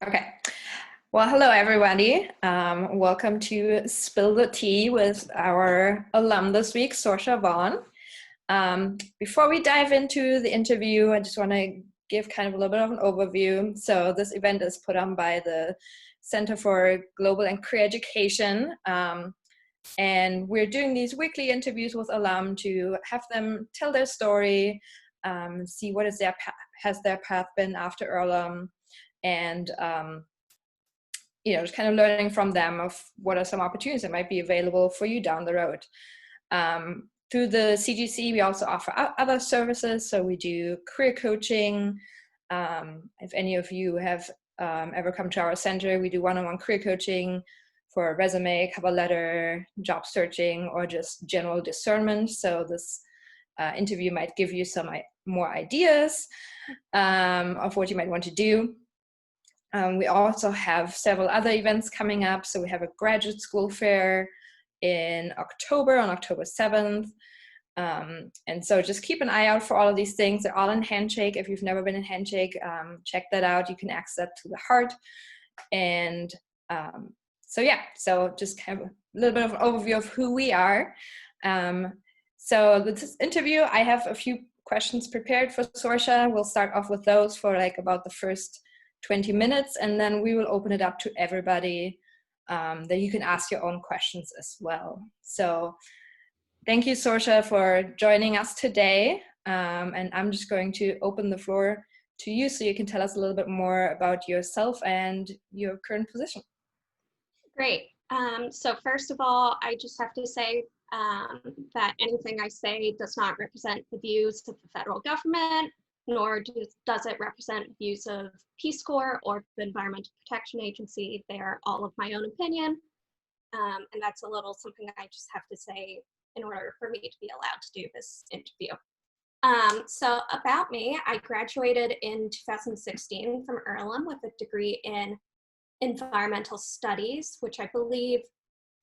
Okay. Well, hello, everybody. Welcome to Spill the Tea with our alum this week, Sorcha Vaughan. Before we dive into the interview, I just want to give kind of a little bit of an overview. So this event is put on by the Center for Global and Career Education. And we're doing these weekly interviews with alum to have them tell their story, see what is has their path been after Earlham, and just kind of learning from them of what are some opportunities that might be available for you down the road. Through the CGC, we also offer other services. So we do career coaching. If any of you have ever come to our center, we do one-on-one career coaching for a resume, cover letter, job searching, or just general discernment. So this interview might give you some more ideas of what you might want to do. We also have several other events coming up. So we have a graduate school fair in October, on October 7th. And so just keep an eye out for all of these things. They're all in Handshake. If you've never been in Handshake, check that out. You can access that to the heart. And so just kind of a little bit of an overview of who we are. So with this interview, I have a few questions prepared for Sorcha. We'll start off with those for about the first 20 minutes, and then we will open it up to everybody that you can ask your own questions as well. So thank you, Sorcha, for joining us today. And I'm just going to open the floor to you so you can tell us a little bit more about yourself and your current position. Great. So first of all, I just have to say that anything I say does not represent the views of the federal government, nor does it represent views of Peace Corps or the Environmental Protection Agency. They are all of my own opinion. And that's a little something I just have to say in order for me to be allowed to do this interview. So about me, I graduated in 2016 from Earlham with a degree in environmental studies, which I believe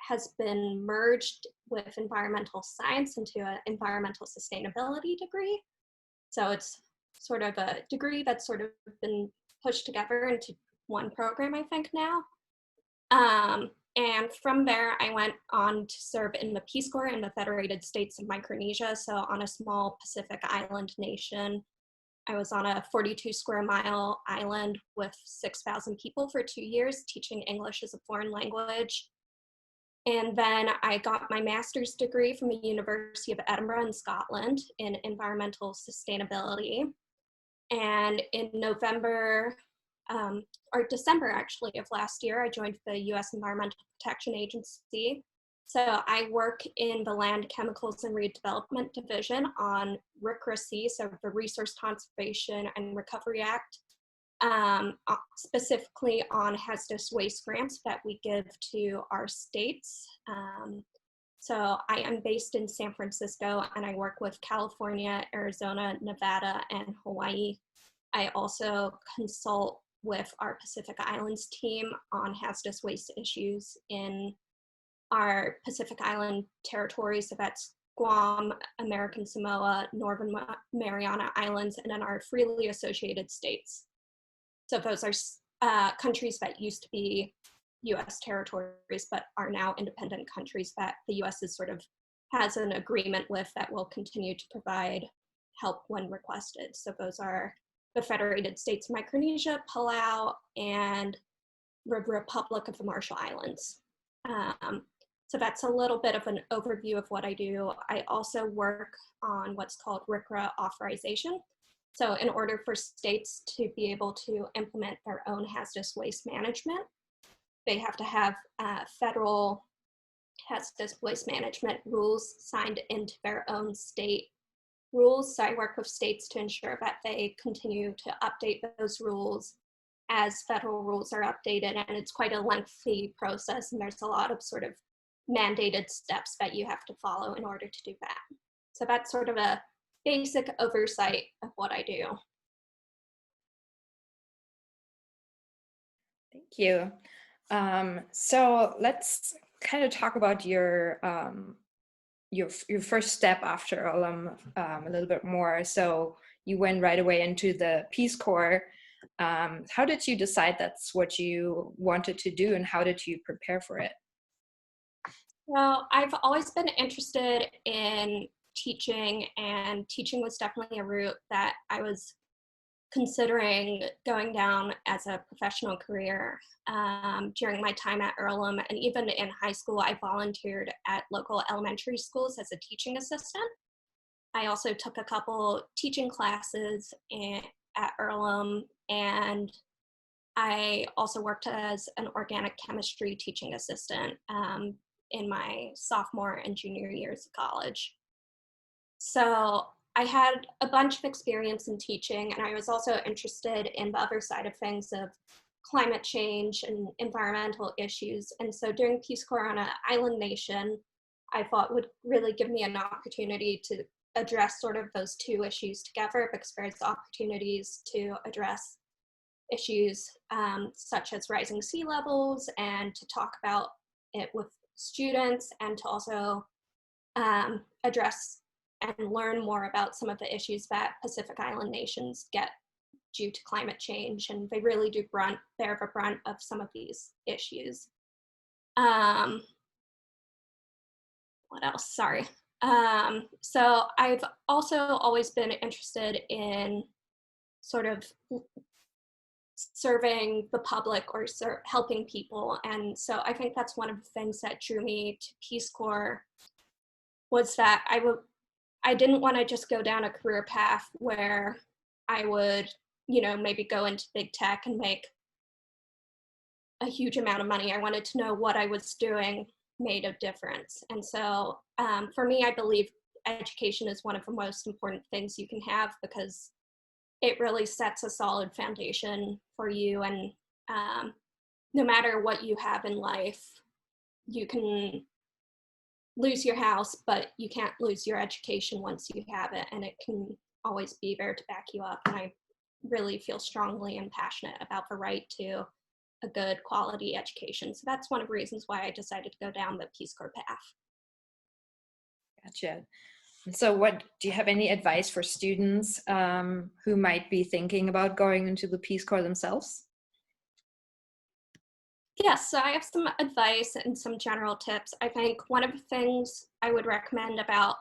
has been merged with environmental science into an environmental sustainability degree. So it's sort of a degree that's sort of been pushed together into one program, I think now. And from there, I went on to serve in the Peace Corps in the Federated States of Micronesia, so on a small Pacific island nation. I was on a 42 square mile island with 6,000 people for 2 years, teaching English as a foreign language. And then I got my master's degree from the University of Edinburgh in Scotland in environmental sustainability. And in December actually of last year, I joined the US Environmental Protection Agency. So I work in the Land, Chemicals, and Redevelopment Division on RCRA, so the Resource Conservation and Recovery Act, specifically on hazardous waste grants that we give to our states. So I am based in San Francisco, and I work with California, Arizona, Nevada, and Hawaii. I also consult with our Pacific Islands team on hazardous waste issues in our Pacific Island territories, so that's Guam, American Samoa, Northern Mariana Islands, and then our freely associated states. So those are countries that used to be US territories, but are now independent countries that the US has an agreement with that will continue to provide help when requested. So those are the Federated States of Micronesia, Palau, and the Republic of the Marshall Islands. So that's a little bit of an overview of what I do. I also work on what's called RCRA authorization. So in order for states to be able to implement their own hazardous waste management, they have to have federal hazardous waste management rules signed into their own state rules. So I work with states to ensure that they continue to update those rules as federal rules are updated. And it's quite a lengthy process, and there's a lot of sort of mandated steps that you have to follow in order to do that. So that's sort of a basic oversight of what I do. Thank you. So let's kind of talk about your first step after Earlham a little bit more. So you went right away into the Peace Corps. How did you decide that's what you wanted to do, and how did you prepare for it? Well, I've always been interested in teaching, and teaching was definitely a route that I was considering going down as a professional career. During my time at Earlham, and even in high school, I volunteered at local elementary schools as a teaching assistant. I also took a couple teaching classes at Earlham, and I also worked as an organic chemistry teaching assistant in my sophomore and junior years of college. So I had a bunch of experience in teaching, and I was also interested in the other side of things of climate change and environmental issues. And so doing Peace Corps on an island nation, I thought would really give me an opportunity to address sort of those two issues together, because there's opportunities to address issues such as rising sea levels, and to talk about it with students, and to also address and learn more about some of the issues that Pacific Island nations get due to climate change, and they really do bear the brunt of some of these issues. What else? Sorry. So I've also always been interested in sort of serving the public, or helping people. And so I think that's one of the things that drew me to Peace Corps, was that I didn't want to just go down a career path where I would, maybe go into big tech and make a huge amount of money. I wanted to know what I was doing made a difference. And so for me, I believe education is one of the most important things you can have, because it really sets a solid foundation for you. And no matter what you have in life, you can lose your house, but you can't lose your education once you have it, and it can always be there to back you up. And I really feel strongly and passionate about the right to a good quality education. So that's one of the reasons why I decided to go down the Peace Corps path. Gotcha. So do you have any advice for students who might be thinking about going into the Peace Corps themselves? Yes, so I have some advice and some general tips. I think one of the things I would recommend about,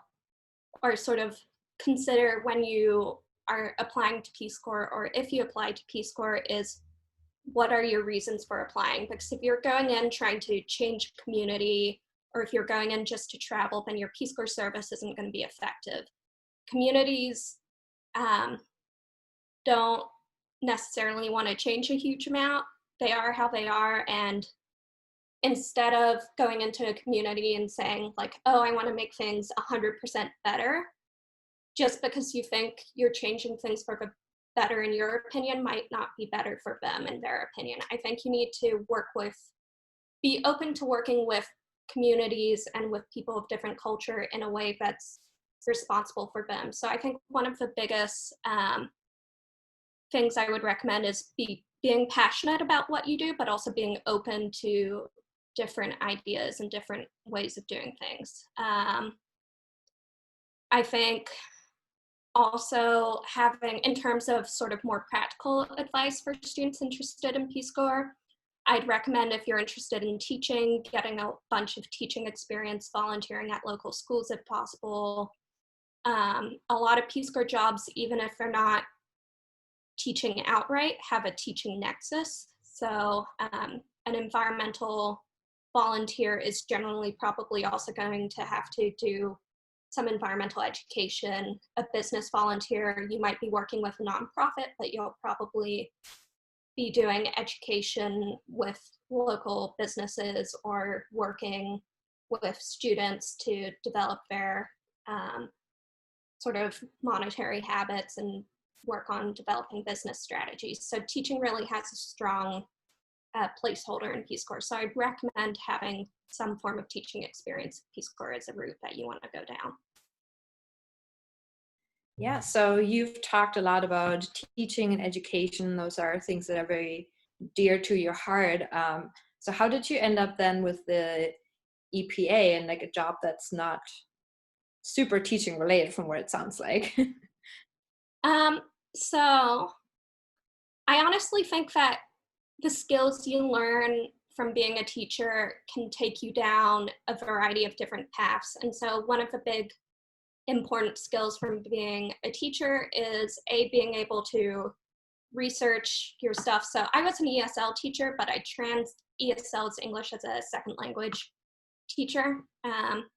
or sort of consider when you are applying to Peace Corps, or if you apply to Peace Corps, is what are your reasons for applying? Because if you're going in trying to change community, or if you're going in just to travel, then your Peace Corps service isn't going to be effective. Communities don't necessarily want to change a huge amount. They are how they are, and instead of going into a community and saying like, oh, I want to make things 100% better, just because you think you're changing things for the better in your opinion might not be better for them in their opinion. I think you need to be open to working with communities and with people of different culture in a way that's responsible for them. So I think one of the biggest things I would recommend is being passionate about what you do, but also being open to different ideas and different ways of doing things. I think also having, in terms of sort of more practical advice for students interested in Peace Corps, I'd recommend, if you're interested in teaching, getting a bunch of teaching experience, volunteering at local schools if possible. A lot of Peace Corps jobs, even if they're not teaching outright, have a teaching nexus. So an environmental volunteer is generally probably also going to have to do some environmental education. A business volunteer, you might be working with a nonprofit, but you'll probably be doing education with local businesses, or working with students to develop their sort of monetary habits and work on developing business strategies. So teaching really has a strong placeholder in Peace Corps. So I'd recommend having some form of teaching experience. Peace Corps is a route that you want to go down. Yeah, so you've talked a lot about teaching and education. Those are things that are very dear to your heart. So how did you end up then with the EPA and like a job that's not super teaching related from what it sounds like? So I honestly think that the skills you learn from being a teacher can take you down a variety of different paths. And so one of the big important skills from being a teacher is being able to research your stuff. So I was an ESL teacher, but I ESL's English as a second language teacher.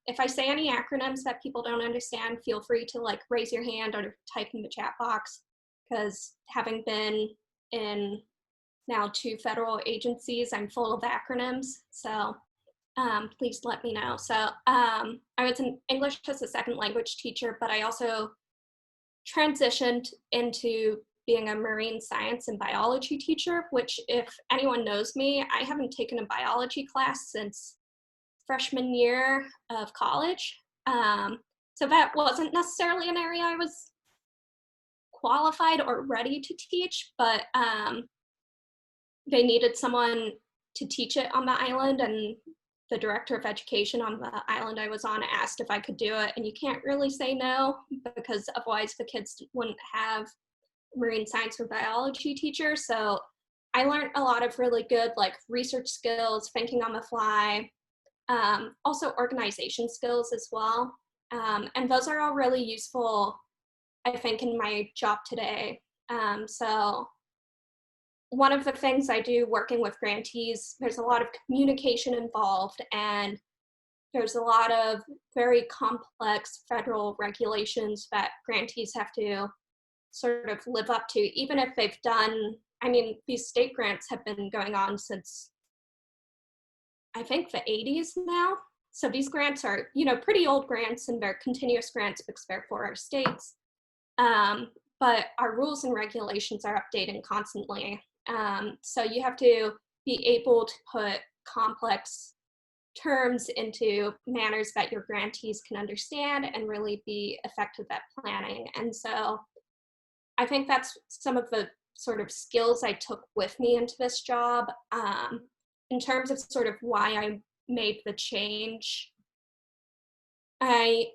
If I say any acronyms that people don't understand, feel free to like raise your hand or type in the chat box, because having been in now 2 federal agencies, I'm full of acronyms. So please let me know. So I was an English as a second language teacher, but I also transitioned into being a marine science and biology teacher, which if anyone knows me, I haven't taken a biology class since freshman year of college. So that wasn't necessarily an area I was qualified or ready to teach, but they needed someone to teach it on the island, and the director of education on the island I was on asked if I could do it, and you can't really say no, because otherwise the kids wouldn't have marine science or biology teacher. So I learned a lot of really good like research skills, thinking on the fly, also organization skills as well. And those are all really useful, I think, in my job today. So one of the things I do working with grantees, there's a lot of communication involved, and there's a lot of very complex federal regulations that grantees have to sort of live up to, even if they've done, I mean, these state grants have been going on since I think the 80s now. So these grants are, pretty old grants, and they're continuous grants because they're for our states. But our rules and regulations are updating constantly. So you have to be able to put complex terms into manners that your grantees can understand and really be effective at planning. And so I think that's some of the sort of skills I took with me into this job. In terms of sort of why I made the change, I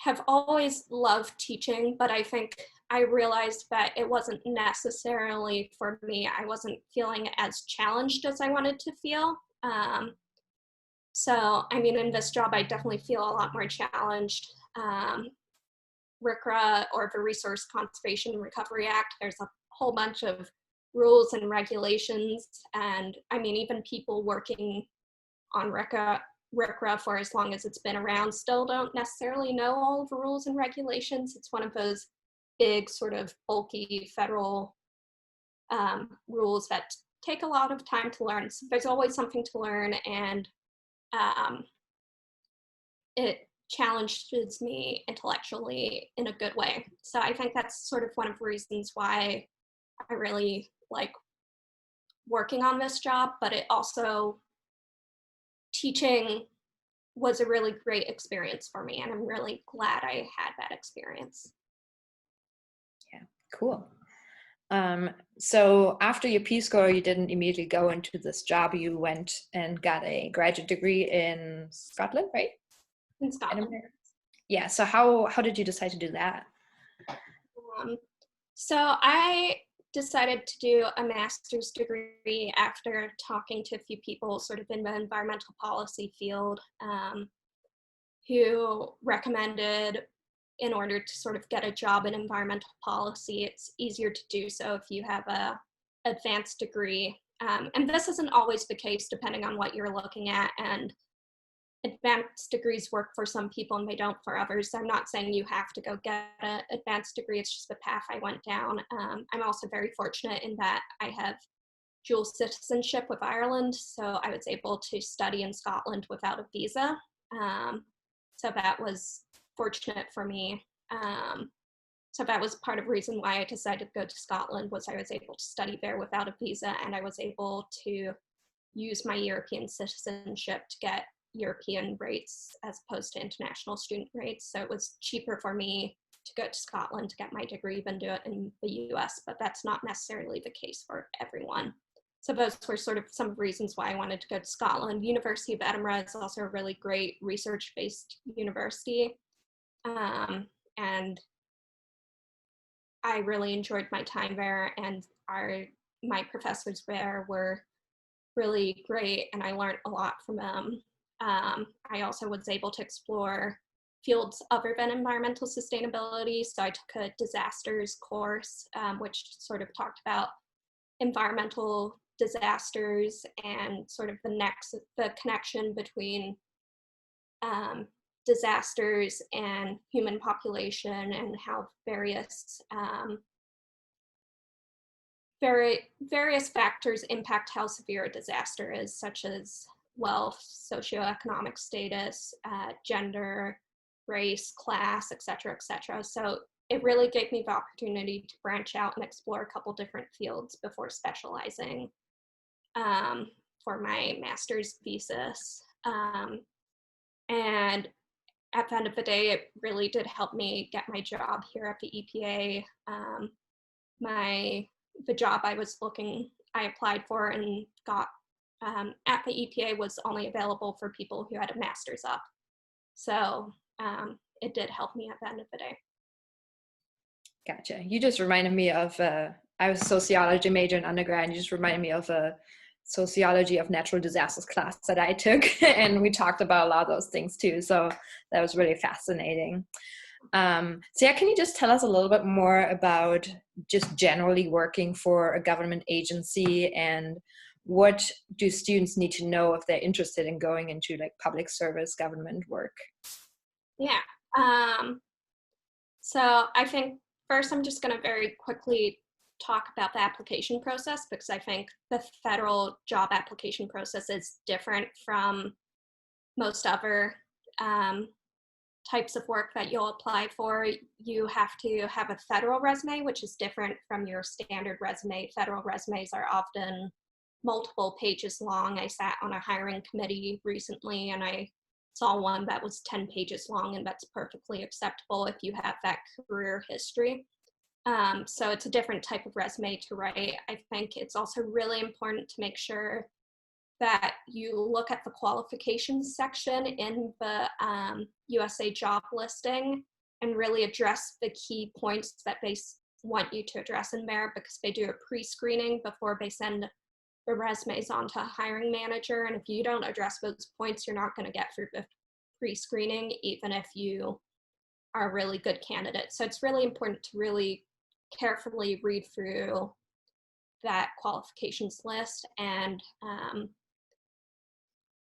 have always loved teaching, but I think I realized that it wasn't necessarily for me. I wasn't feeling as challenged as I wanted to feel. So, I mean, in this job, I definitely feel a lot more challenged. RCRA, or the Resource Conservation and Recovery Act, there's a whole bunch of rules and regulations. And I mean, even people working on RCRA for as long as it's been around still don't necessarily know all of the rules and regulations. It's one of those big sort of bulky federal rules that take a lot of time to learn. So there's always something to learn, and it challenges me intellectually in a good way. So I think that's sort of one of the reasons why I really like working on this job, but it also, teaching was a really great experience for me, and I'm really glad I had that experience. Yeah, cool. So after your Peace Corps, you didn't immediately go into this job. You went and got a graduate degree in Scotland, right? In Scotland. Yeah, so how did you decide to do that? So I decided to do a master's degree after talking to a few people sort of in the environmental policy field, who recommended, in order to sort of get a job in environmental policy, it's easier to do so if you have a advanced degree. And this isn't always the case depending on what you're looking at, and advanced degrees work for some people and they don't for others. So I'm not saying you have to go get an advanced degree, it's just the path I went down. I'm also very fortunate in that I have dual citizenship with Ireland, so I was able to study in Scotland without a visa. So that was fortunate for me. So that was part of the reason why I decided to go to Scotland, was I was able to study there without a visa, and I was able to use my European citizenship to get European rates as opposed to international student rates. So it was cheaper for me to go to Scotland to get my degree than do it in the US, but that's not necessarily the case for everyone. So those were sort of some reasons why I wanted to go to Scotland. University of Edinburgh is also a really great research-based university. And I really enjoyed my time there, and my professors there were really great, and I learned a lot from them. I also was able to explore fields other than environmental sustainability. So I took a disasters course, which sort of talked about environmental disasters and sort of the connection between disasters and human population, and how various factors impact how severe a disaster is, such as wealth, socioeconomic status, gender, race, class, et cetera, et cetera. So it really gave me the opportunity to branch out and explore a couple different fields before specializing for my master's thesis. And at the end of the day, it really did help me get my job here at the EPA. The job I applied for and got at the EPA was only available for people who had a master's up. So it did help me at the end of the day. Gotcha. You just reminded me of, I was a sociology major in undergrad, and you just reminded me of a sociology of natural disasters class that I took, and we talked about a lot of those things too. So that was really fascinating. So yeah, can you just tell us a little bit more about just generally working for a government agency, and what do students need to know if they're interested in going into like public service government work? Yeah. So I think first I'm just going to very quickly talk about the application process, because I think the federal job application process is different from most other types of work that you'll apply for. You have to have a federal resume, which is different from your standard resume. Federal resumes are often multiple pages long. I sat on a hiring committee recently, and I saw one that was 10 pages long, and that's perfectly acceptable if you have that career history. So it's a different type of resume to write. I think it's also really important to make sure that you look at the qualifications section in the USA job listing and really address the key points that they want you to address in there, because they do a pre-screening before they send the resumes on to a hiring manager. And if you don't address those points, you're not going to get through the pre-screening, even if you are a really good candidate. So it's really important to really carefully read through that qualifications list, and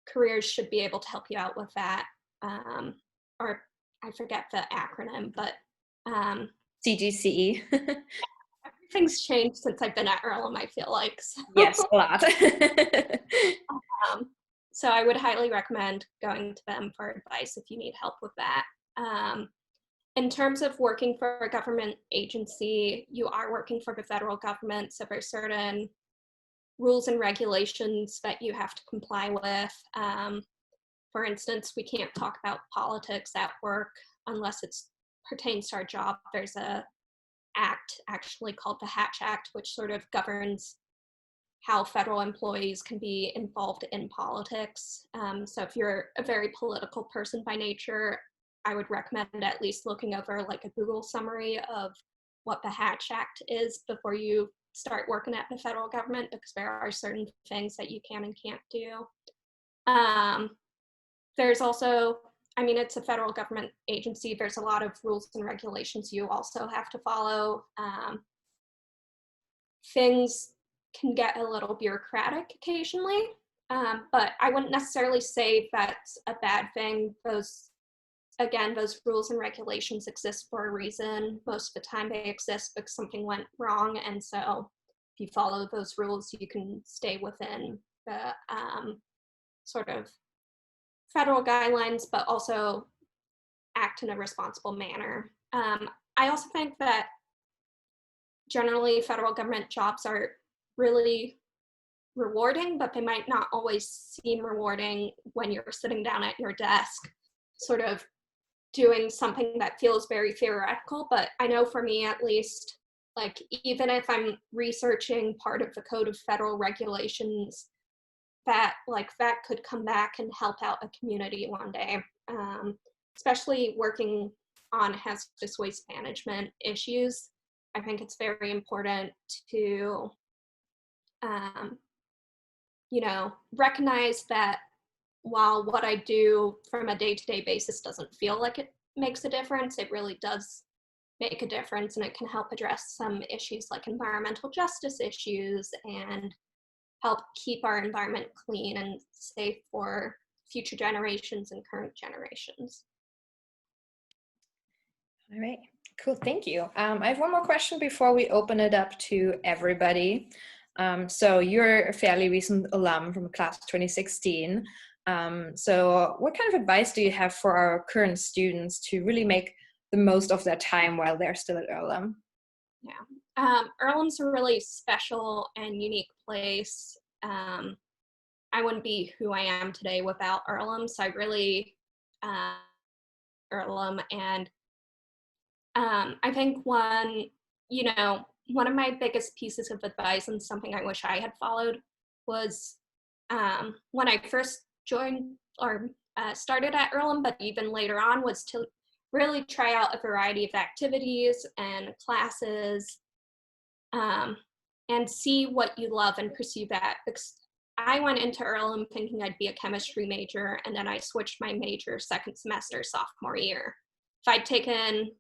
careers should be able to help you out with that. Or I forget the acronym, but CGCE. everything's changed since I've been at Earlham, I feel like. So. Yes, a lot. So I would highly recommend going to them for advice if you need help with that. In terms of working for a government agency, you are working for the federal government, so there's certain rules and regulations that you have to comply with. For instance, we can't talk about politics at work unless it pertains to our job. There's a act actually called the Hatch Act, which sort of governs how federal employees can be involved in politics. So if you're a very political person by nature, I would recommend at least looking over like a Google summary of what the Hatch Act is before you start working at the federal government, because there are certain things that you can and can't do. There's also, I mean, it's a federal government agency. There's a lot of rules and regulations you also have to follow. Things can get a little bureaucratic occasionally, but I wouldn't necessarily say that's a bad thing. Those rules and regulations exist for a reason. Most of the time they exist because something went wrong, and so if you follow those rules, you can stay within the sort of federal guidelines, but also act in a responsible manner. I also think that generally federal government jobs are really rewarding, but they might not always seem rewarding when you're sitting down at your desk, sort of doing something that feels very theoretical. But I know for me at least, like even if I'm researching part of the code of federal regulations, that could come back and help out a community one day, especially working on hazardous waste management issues. I think it's very important to, recognize that while what I do from a day-to-day basis doesn't feel like it makes a difference, it really does make a difference, and it can help address some issues like environmental justice issues and help keep our environment clean and safe for future generations and current generations. All right, cool, thank you. I have one more question before we open it up to everybody. So you're a fairly recent alum from class 2016. So what kind of advice do you have for our current students to really make the most of their time while they're still at Earlham? Yeah, Earlham's a really special and unique place. I wouldn't be who I am today without Earlham, so I really Earlham, and I think one of my biggest pieces of advice and something I wish I had followed was when I first joined or started at Earlham, but even later on, was to really try out a variety of activities and classes, and see what you love and pursue that. Because I went into Earlham thinking I'd be a chemistry major, and then I switched my major second semester sophomore year. If I'd taken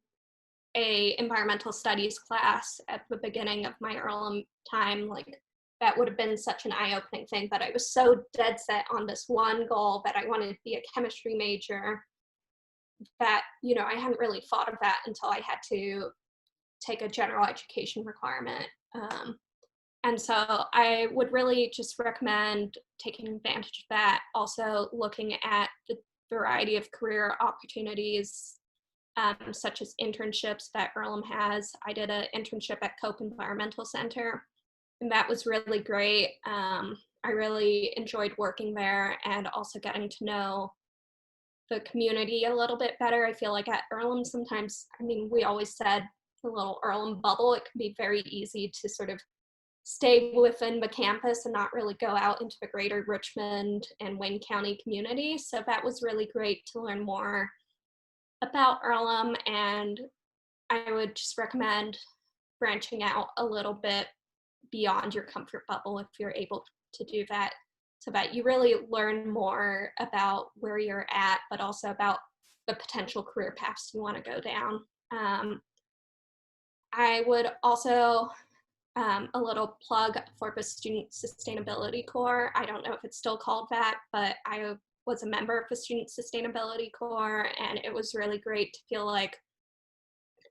a environmental studies class at the beginning of my Earlham time, like that would have been such an eye-opening thing. But I was so dead set on this one goal that I wanted to be a chemistry major that, I hadn't really thought of that until I had to take a general education requirement. And so I would really just recommend taking advantage of that. Also looking at the variety of career opportunities, such as internships that Earlham has. I did an internship at Cope Environmental Center, and that was really great. I really enjoyed working there and also getting to know the community a little bit better. I feel like at Earlham sometimes, we always said the little Earlham bubble, it can be very easy to sort of stay within the campus and not really go out into the greater Richmond and Wayne County community. So that was really great to learn more about Earlham, and I would just recommend branching out a little bit beyond your comfort bubble if you're able to do that, so that you really learn more about where you're at, but also about the potential career paths you want to go down. I would also, a little plug for the Student Sustainability Corps. I don't know if it's still called that, but I was a member of the Student Sustainability Corps, and it was really great to feel like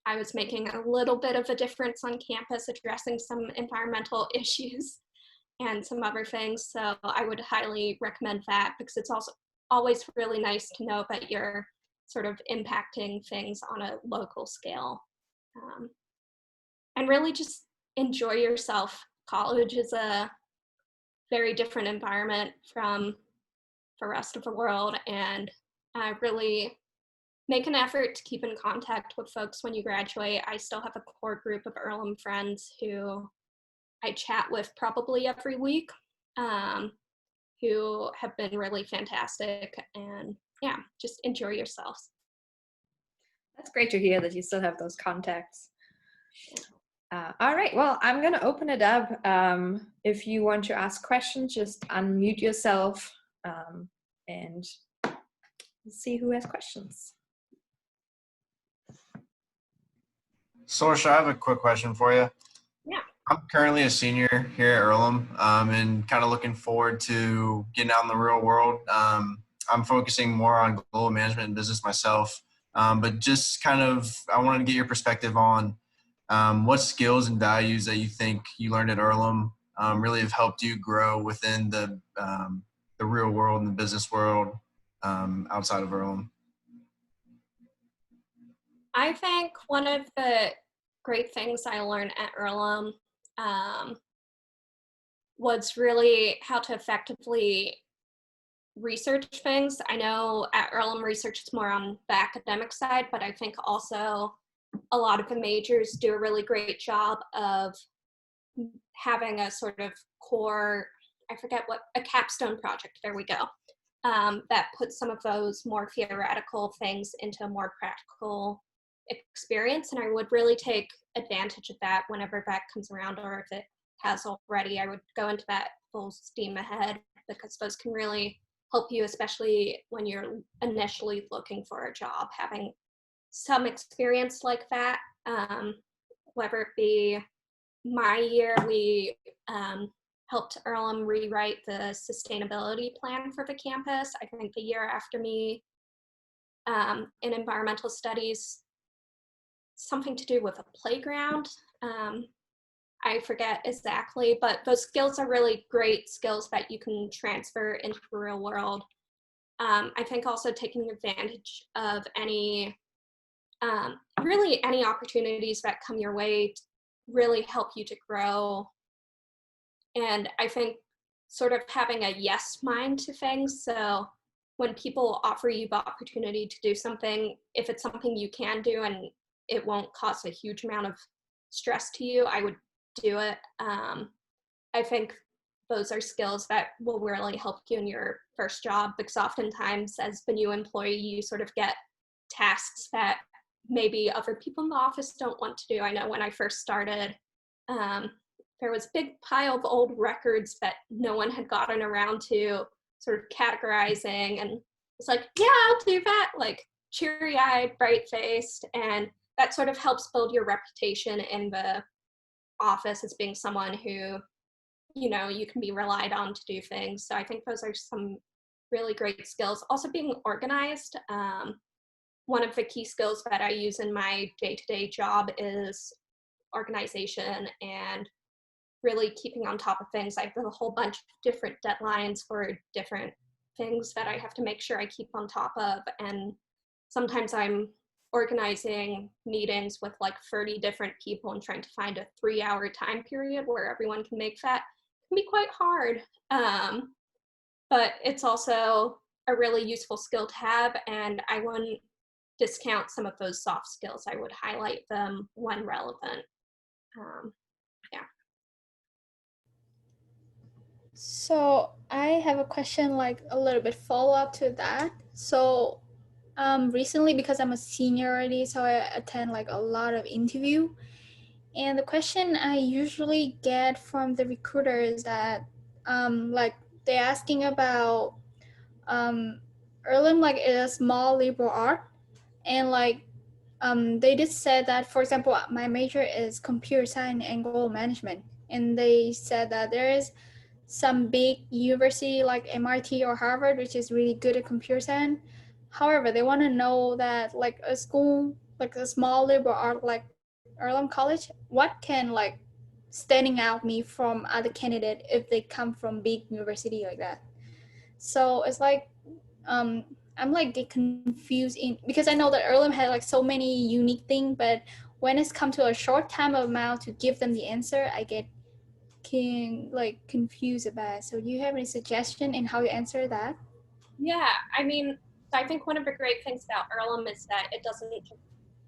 I was making a little bit of a difference on campus, addressing some environmental issues and some other things. So I would highly recommend that, because it's also always really nice to know that you're sort of impacting things on a local scale. And really just enjoy yourself. College is a very different environment from the rest of the world, and really make an effort to keep in contact with folks when you graduate. I still have a core group of Earlham friends who I chat with probably every week, who have been really fantastic, and yeah, just enjoy yourselves. That's great to hear that you still have those contacts. All right, well, I'm going to open it up. If you want to ask questions, just unmute yourself, and we'll see who has questions. Sorcha, I have a quick question for you. Yeah. I'm currently a senior here at Earlham, and kind of looking forward to getting out in the real world. I'm focusing more on global management and business myself, but just kind of, I wanted to get your perspective on what skills and values that you think you learned at Earlham really have helped you grow within the real world and the business world outside of Earlham. I think one of the great things I learned at Earlham was really how to effectively research things. I know at Earlham research is more on the academic side, but I think also a lot of the majors do a really great job of having a sort of core, I forget what, a capstone project, there we go, that puts some of those more theoretical things into a more practical experience, and I would really take advantage of that whenever that comes around, or if it has already, I would go into that full steam ahead, because those can really help you, especially when you're initially looking for a job. Having some experience like that, whether it be my year, we helped Earlham rewrite the sustainability plan for the campus. I think the year after me, in environmental studies, something to do with a playground. I forget exactly, but those skills are really great skills that you can transfer into the real world. I think also taking advantage of any, really any opportunities that come your way really help you to grow. And I think sort of having a yes mind to things. So when people offer you the opportunity to do something, if it's something you can do and it won't cause a huge amount of stress to you, I would do it. I think those are skills that will really help you in your first job, because oftentimes as the new employee, you sort of get tasks that maybe other people in the office don't want to do. I know when I first started, there was a big pile of old records that no one had gotten around to sort of categorizing, and it's like, yeah, I'll do that, like cheery-eyed, bright-faced, and that sort of helps build your reputation in the office as being someone who, you know, you can be relied on to do things. So I think those are some really great skills. Also being organized. One of the key skills that I use in my day-to-day job is organization and really keeping on top of things. I have a whole bunch of different deadlines for different things that I have to make sure I keep on top of. And sometimes I'm organizing meetings with like 30 different people and trying to find a 3-hour time period where everyone can make that. It can be quite hard. But it's also a really useful skill to have, and I wouldn't discount some of those soft skills. I would highlight them when relevant. Yeah. So I have a question, like a little bit follow up to that. So recently, because I'm a senior already, so I attend like a lot of interview, and the question I usually get from the recruiter is that like they're asking about Earlham, like a small liberal art, and like they did say that, for example, my major is computer science and global management, and they said that there is some big university like MIT or Harvard, which is really good at computer science. However, they want to know that like a school, like a small liberal art like Earlham College, what can like standing out me from other candidate if they come from big university like that. So it's like I'm like get confused in, because I know that Earlham had like so many unique things, but when it's come to a short time amount to give them the answer, I get like confused about it. So do you have any suggestion in how you answer that? Yeah, I mean, I think one of the great things about Earlham is that it doesn't,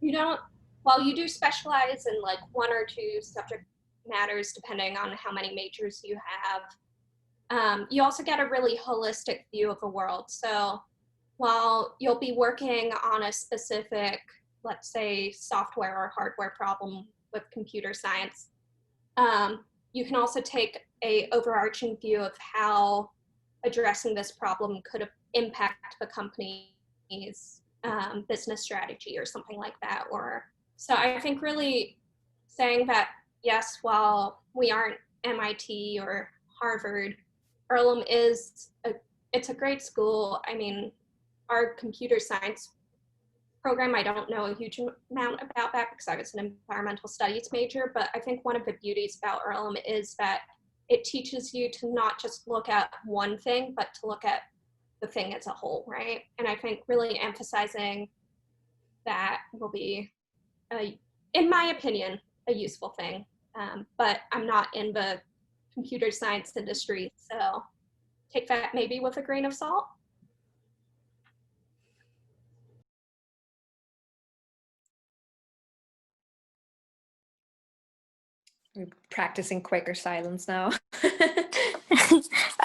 you don't, while you do specialize in like 1 or 2 subject matters, depending on how many majors you have, you also get a really holistic view of the world. So while you'll be working on a specific, let's say, software or hardware problem with computer science, you can also take a overarching view of how addressing this problem could impact the company's business strategy or something like that. Or so I think really saying that, yes, while we aren't MIT or Harvard, Earlham is it's a great school. I mean, our computer science program, I don't know a huge amount about that because I was an environmental studies major, but I think one of the beauties about Earlham is that it teaches you to not just look at one thing, but to look at the thing as a whole, right? And I think really emphasizing that will be, in my opinion, a useful thing. But I'm not in the computer science industry, so take that maybe with a grain of salt. We're practicing Quaker silence now.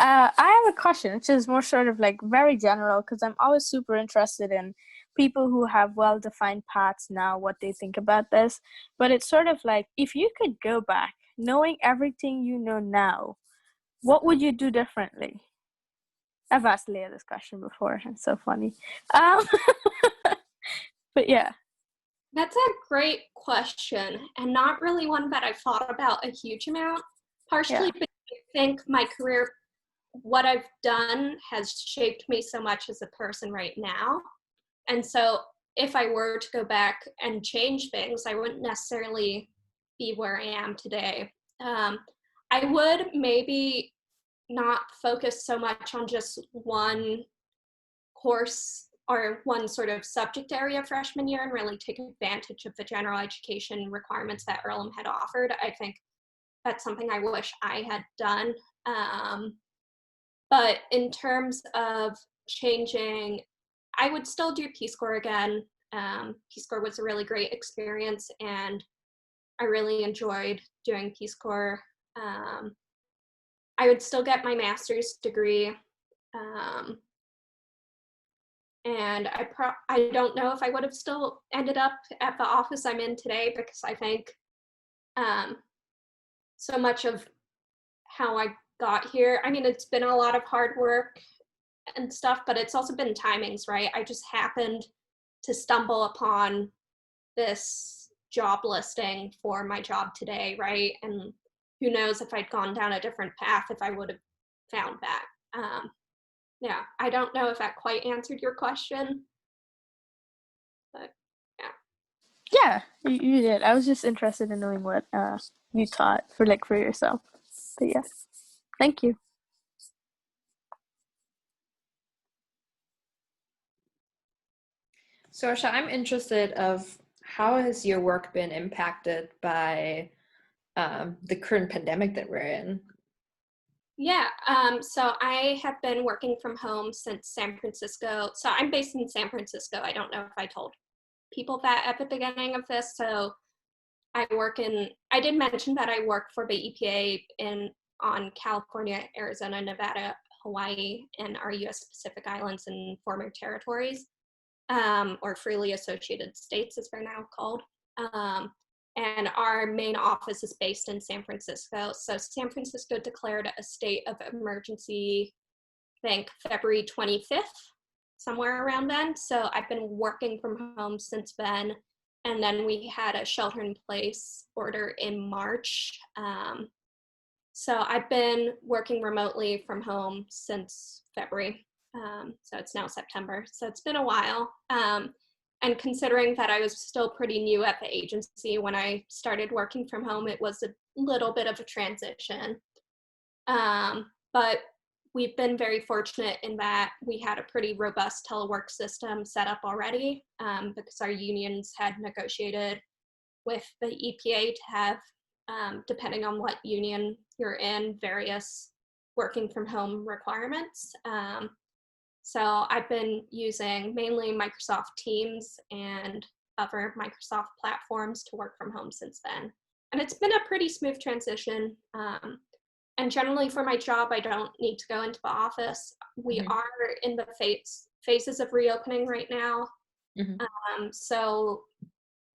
I have a question, which is more sort of like very general, because I'm always super interested in people who have well-defined paths now, what they think about this. But it's sort of like, if you could go back, knowing everything you know now, what would you do differently? I've asked Leah this question before. It's so funny. But yeah. That's a great question, and not really one that I've thought about a huge amount, partially because I think my career, what I've done, has shaped me so much as a person right now. And so if I were to go back and change things, I wouldn't necessarily be where I am today. I would maybe not focus so much on just one course or one sort of subject area freshman year and really take advantage of the general education requirements that Earlham had offered. I think that's something I wish I had done. But in terms of changing, I would still do Peace Corps again. Peace Corps was a really great experience, and I really enjoyed doing Peace Corps. I would still get my master's degree. And I don't know if I would have still ended up at the office I'm in today, because I think so much of how I got here, I mean, it's been a lot of hard work and stuff, but it's also been timings, right? I just happened to stumble upon this job listing for my job today, right? And who knows if I'd gone down a different path if I would have found that. Yeah, I don't know if that quite answered your question, but yeah. Yeah, you did. I was just interested in knowing what you taught for yourself. But yeah, thank you. Sorcha, I'm interested of how has your work been impacted by the current pandemic that we're in? Yeah, so I have been working from home since San Francisco. So I'm based in San Francisco. I don't know if I told people that at the beginning of this. So I did mention that I work for the EPA on California, Arizona, Nevada, Hawaii, and our US Pacific Islands and former territories, or freely associated states as they're now called. And our main office is based in San Francisco. So San Francisco declared a state of emergency, I think February 25th, somewhere around then. So I've been working from home since then. And then we had a shelter in place order in March. So I've been working remotely from home since February. So it's now September. So it's been a while. And considering that I was still pretty new at the agency when I started working from home, it was a little bit of a transition. But we've been very fortunate in that we had a pretty robust telework system set up already, because our unions had negotiated with the EPA to have, depending on what union you're in, various working from home requirements. So I've been using mainly Microsoft Teams and other Microsoft platforms to work from home since then. And it's been a pretty smooth transition. And generally for my job, I don't need to go into the office. We are in the phases of reopening right now. So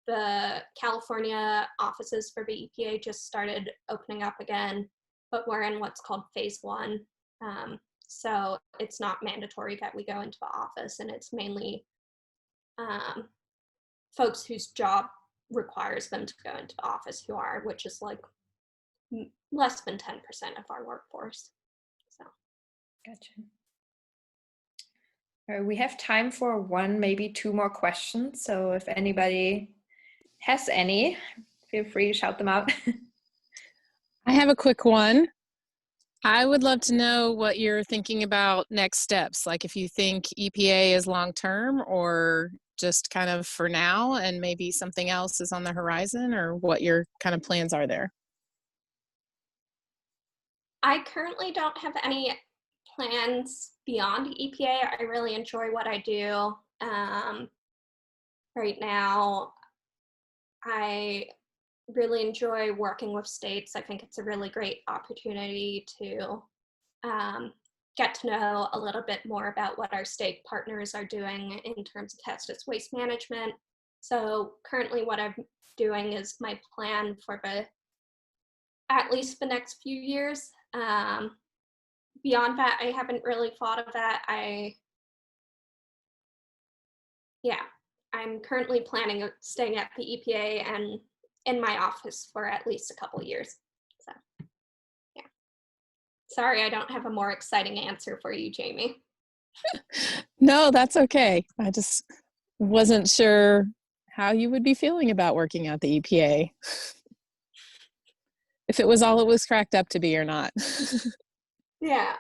the California offices for the EPA just started opening up again, but we're in what's called phase 1. So it's not mandatory that we go into the office, and it's mainly folks whose job requires them to go into the office who are, which is like less than 10% of our workforce. So. Gotcha. All right, we have time for one, maybe two more questions. So if anybody has any, feel free to shout them out. I have a quick one. I would love to know what you're thinking about next steps, like if you think EPA is long-term or just kind of for now and maybe something else is on the horizon, or what your kind of plans are there. I currently don't have any plans beyond EPA. I really enjoy what I do. Right now, I really enjoy working with states. I think it's a really great opportunity to get to know a little bit more about what our state partners are doing in terms of hazardous waste management. So currently what I'm doing is my plan for at least the next few years. Beyond that, I haven't really thought of that. I'm currently planning on staying at the EPA and in my office for at least a couple years. So, yeah. Sorry, I don't have a more exciting answer for you, Jamie. No, that's okay. I just wasn't sure how you would be feeling about working at the EPA. If it was all it was cracked up to be or not. Yeah,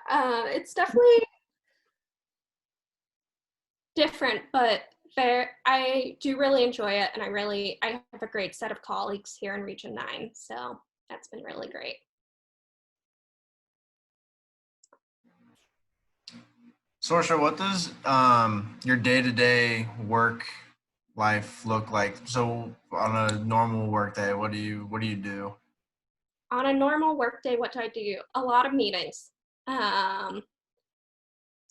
it's definitely different, but I do really enjoy it, and I have a great set of colleagues here in Region 9, so that's been really great. Sorcha, what does your day-to-day work life look like? So on a normal work day, what do you do? On a normal work day, what do I do? A lot of meetings.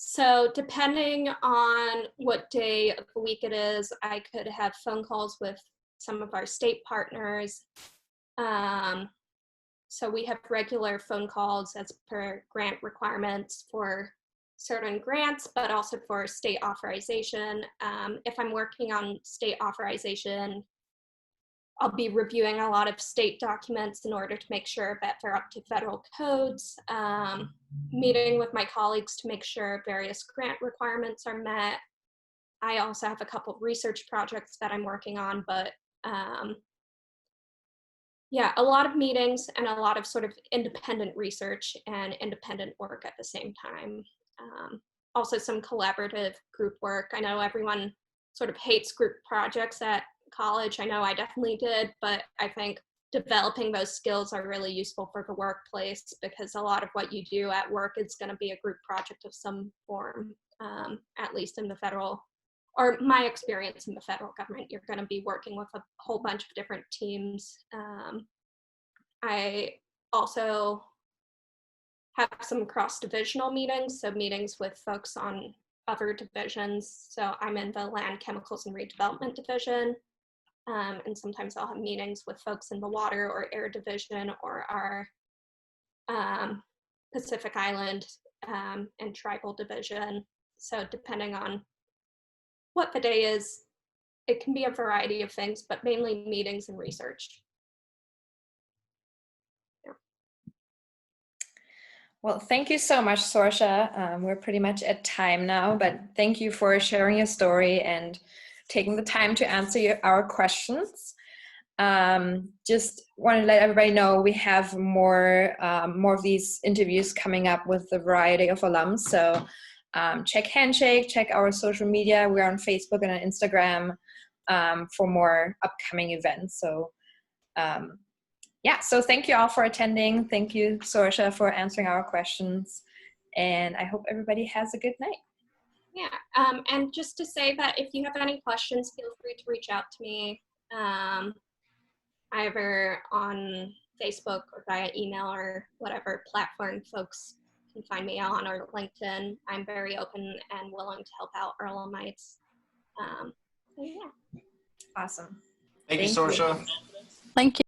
So depending on what day of the week it is, I could have phone calls with some of our state partners. So we have regular phone calls as per grant requirements for certain grants, but also for state authorization. If I'm working on state authorization, I'll be reviewing a lot of state documents in order to make sure that they're up to federal codes, meeting with my colleagues to make sure various grant requirements are met. I also have a couple of research projects that I'm working on, but yeah, a lot of meetings and a lot of sort of independent research and independent work at the same time. Also some collaborative group work. I know everyone sort of hates group projects at college. I know I definitely did, but I think developing those skills are really useful for the workplace, because a lot of what you do at work is going to be a group project of some form, at least in the federal, or my experience in the federal government. You're going to be working with a whole bunch of different teams. I also have some cross-divisional meetings, so meetings with folks on other divisions. So I'm in the Land, Chemicals, and Redevelopment Division, and sometimes I'll have meetings with folks in the Water or Air Division or our Pacific Island and Tribal Division. So depending on what the day is, it can be a variety of things, but mainly meetings and research. Well, thank you so much, Sorcha. We're pretty much at time now, but thank you for sharing your story and taking the time to answer our questions. Just want to let everybody know we have more of these interviews coming up with a variety of alums. So check Handshake, check our social media. We're on Facebook and on Instagram for more upcoming events. So yeah, so thank you all for attending. Thank you, Sorcha, for answering our questions. And I hope everybody has a good night. Yeah, and just to say that if you have any questions, feel free to reach out to me, either on Facebook or via email or whatever platform folks can find me on, or LinkedIn. I'm very open and willing to help out Earlhamites. So yeah. Awesome. Thank you, Sorcha. Thank you.